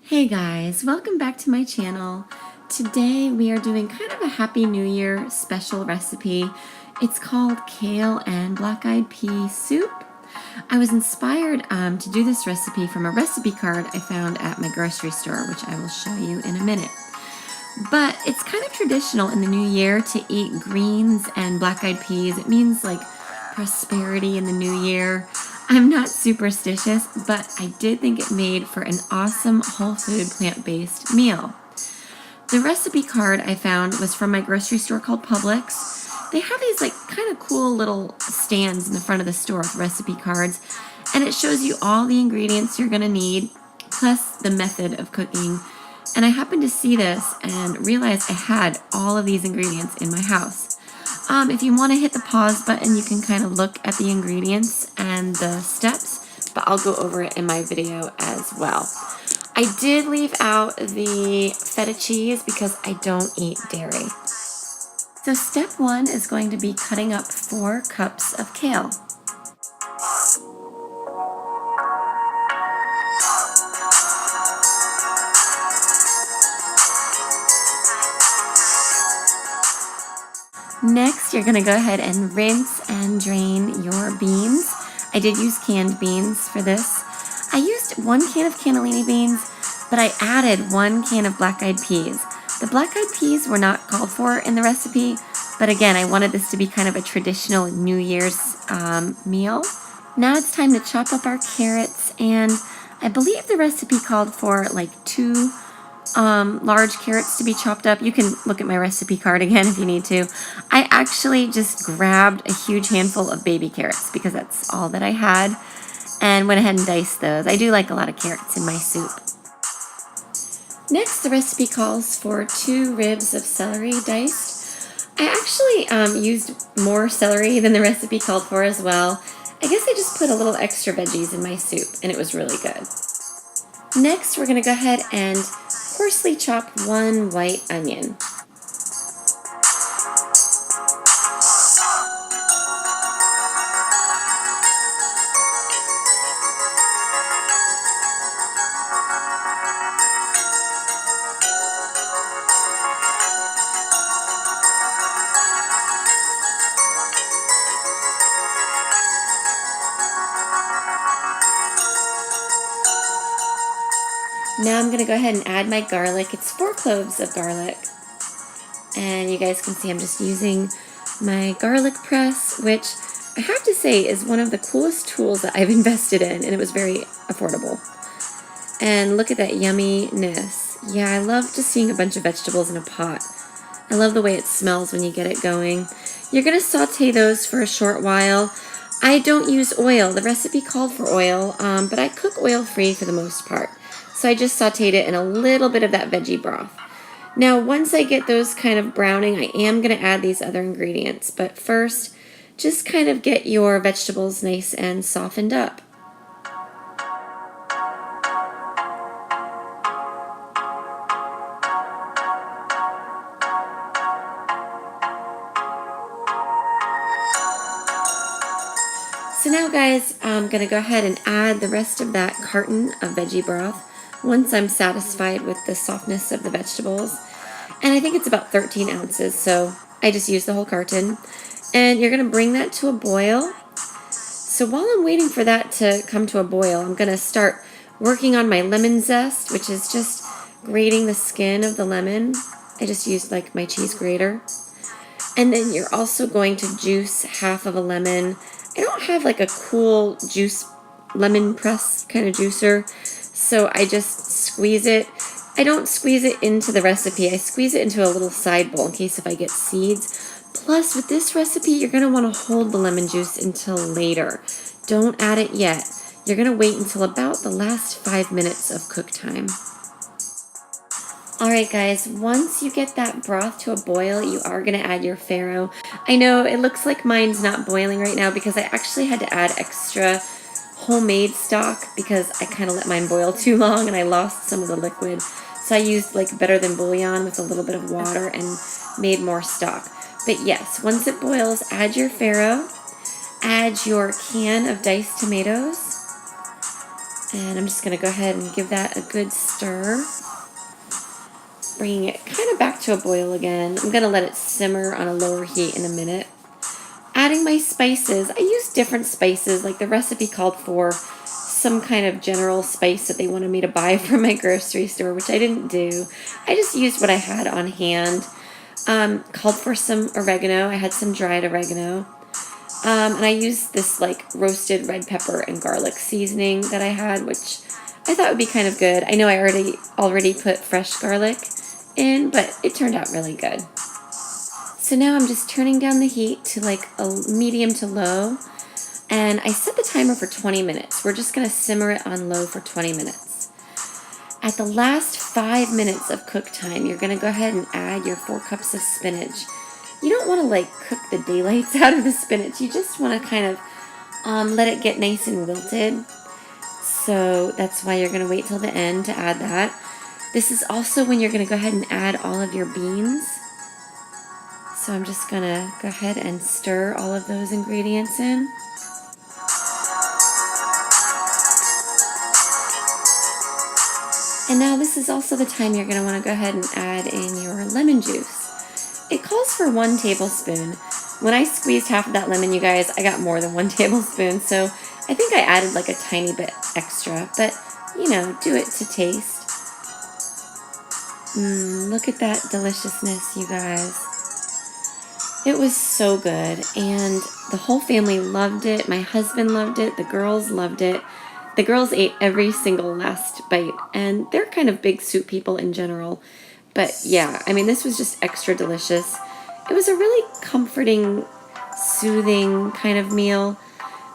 Hey guys, welcome back to my channel. Today we are doing kind of a Happy New Year special recipe. It's called Kale and Black-Eyed Pea Soup. I was inspired to do this recipe from a recipe card I found at my grocery store, which I will show you in a minute. But it's kind of traditional in the new year to eat greens and black-eyed peas. It means like prosperity in the new year. I'm not superstitious, but I did think it made for an awesome whole food plant-based meal. The recipe card I found was from my grocery store called Publix. They have these like kind of cool little stands in the front of the store with recipe cards, and it shows you all the ingredients you're gonna need, plus the method of cooking. And I happened to see this and realized I had all of these ingredients in my house. If you want to hit the pause button, you can kind of look at the ingredients and the steps, but I'll go over it in my video as well. I did leave out the feta cheese because I don't eat dairy. So step one is going to be cutting up 4 cups of kale. Next, you're going to go ahead and rinse and drain your beans. I did use canned beans for this. I used 1 can of cannellini beans, but I added 1 can of black-eyed peas. The black-eyed peas were not called for in the recipe, but again, I wanted this to be kind of a traditional New Year's meal. Now it's time to chop up our carrots, and I believe the recipe called for like 2 large carrots to be chopped up. You can look at my recipe card again if you need to. I actually just grabbed a huge handful of baby carrots because that's all that I had and went ahead and diced those. I do like a lot of carrots in my soup. Next, the recipe calls for 2 ribs of celery diced. I actually used more celery than the recipe called for as well. I guess I just put a little extra veggies in my soup and it was really good. Next, we're going to go ahead and coarsely chop 1 white onion. Now I'm going to go ahead and add my garlic. It's 4 cloves of garlic. And you guys can see I'm just using my garlic press, which I have to say is one of the coolest tools that I've invested in, and it was very affordable. And look at that yumminess. Yeah, I love just seeing a bunch of vegetables in a pot. I love the way it smells when you get it going. You're going to saute those for a short while. I don't use oil. The recipe called for oil, but I cook oil-free for the most part. So I just sauteed it in a little bit of that veggie broth. Now, once I get those kind of browning, I am going to add these other ingredients. But first, just kind of get your vegetables nice and softened up. So now, guys, I'm going to go ahead and add the rest of that carton of veggie broth once I'm satisfied with the softness of the vegetables. And I think it's about 13 ounces, so I just used the whole carton. And you're going to bring that to a boil. So while I'm waiting for that to come to a boil, I'm going to start working on my lemon zest, which is just grating the skin of the lemon. I just used like my cheese grater. And then you're also going to juice half of a lemon. I don't have like a cool juice lemon press kind of juicer, so I just squeeze it. I don't squeeze it into the recipe. I squeeze it into a little side bowl in case if I get seeds. Plus, with this recipe, you're going to want to hold the lemon juice until later. Don't add it yet. You're going to wait until about the last 5 minutes of cook time. Alright guys, once you get that broth to a boil, you are going to add your farro. I know it looks like mine's not boiling right now because I actually had to add extra homemade stock because I kind of let mine boil too long and I lost some of the liquid. So I used like better than bouillon with a little bit of water and made more stock. But yes, once it boils, add your farro, add your can of diced tomatoes, And I'm just going to go ahead and give that a good stir. Bringing it kind of back to a boil again. I'm going to let it simmer on a lower heat in a minute. Adding my spices. I use different spices, like the recipe called for some kind of general spice that they wanted me to buy from my grocery store, which I didn't do. I just used what I had on hand. Called for some oregano. I had some dried oregano. And I used this like roasted red pepper and garlic seasoning that I had, which I thought would be kind of good. I know I already put fresh garlic in, but it turned out really good. So now I'm just turning down the heat to like a medium to low, and I set the timer for 20 minutes. We're just going to simmer it on low for 20 minutes. At the last 5 minutes of cook time, you're going to go ahead and add your 4 cups of spinach. You don't want to like cook the daylights out of the spinach. You just want to kind of let it get nice and wilted. So that's why you're going to wait till the end to add that. This is also when you're going to go ahead and add all of your beans. So I'm just going to go ahead and stir all of those ingredients in. And now this is also the time you're going to want to go ahead and add in your lemon juice. It calls for 1 tablespoon. When I squeezed half of that lemon, you guys, I got more than 1 tablespoon. So I think I added like a tiny bit extra, but you know, do it to taste. Look at that deliciousness, you guys. It was so good, and the whole family loved it. My husband loved it. The girls loved it. The girls ate every single last bite, and they're kind of big soup people in general. But yeah, I mean, this was just extra delicious. It was a really comforting, soothing kind of meal,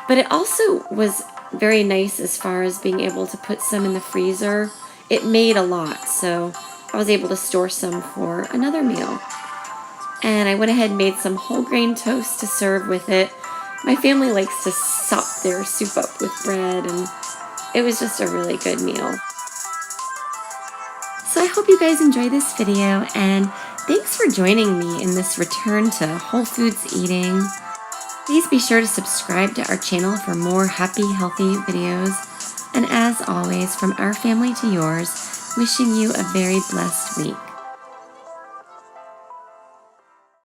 but it also was very nice as far as being able to put some in the freezer. It made a lot, so I was able to store some for another meal. And I went ahead and made some whole grain toast to serve with it. My family likes to sop their soup up with bread, and it was just a really good meal. So I hope you guys enjoyed this video, and thanks for joining me in this return to whole foods eating. Please be sure to subscribe to our channel for more happy, healthy videos. And as always, from our family to yours, wishing you a very blessed week.